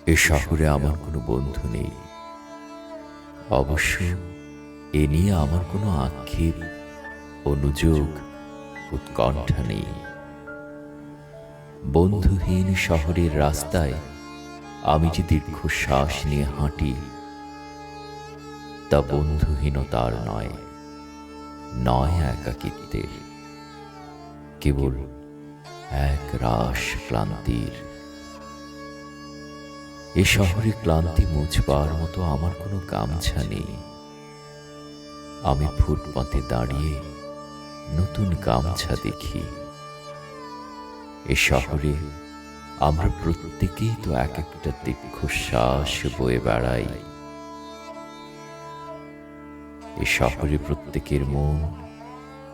এ শহরে আমার কোনো বন্ধু নেই। অবশ্য এ নিয়ে আমার কোনো আক্ষেপ, অনুযোগ, উৎকণ্ঠা নেই। বন্ধুহীন শহরের রাস্তায় আমি যে দীর্ঘশ্বাস নিয়ে হাঁটি, তা বন্ধুহীনতার নয়, নয় একাকিত্বের, কেবল এক রাশ ক্লান্তির। এ শহরে ক্লান্তি মুছবার মতো আমার কোনো গামছা নেই। আমি ফুটপাতে দাঁড়িয়ে নতুন গামছা দেখি। এ শহরে আমরা প্রত্যেকেই তো এক একটা দীর্ঘশ্বাস বয়ে বেড়াই। এ শহরে প্রত্যেকের মন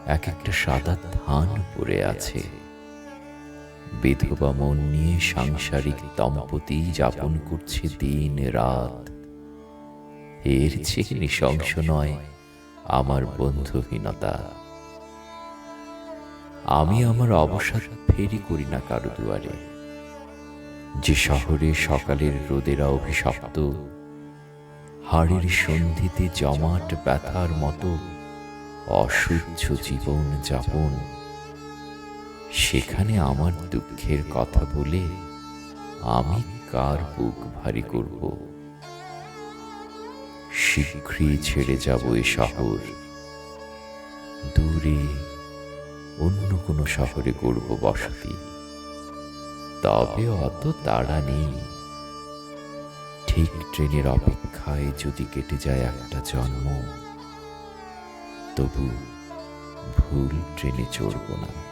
এক একটা সাদা ধান পড়ে আছে। বিধবা মন নিয়ে সাংসারিক দম্পতি যাপন করছে দিন রাত। এর চেয়ে নৃশংস নয় আমার বন্ধুহীনতা। আমি আমার অবসাদ ফেরি করি না কারো দুয়ারে। যে শহরে সকালের রোদেরা অভিশপ্ত, হাড়ের সন্ধিতে জমাট ব্যথার মতো অসহ্য জীবন যাপন, সেখানে আমার দুঃখের কথা বলে আমি কার বুক ভারী করব? শীঘ্রই ছেড়ে যাব এ শহর, দূরে অন্য কোনো শহরে গড়ব বসতি। তবে অত তাড়া নেই। ঠিক ট্রেনের অপেক্ষায় যদি কেটে যায় একটা জন্ম, তবু ভুল ট্রেনে চড়ব না।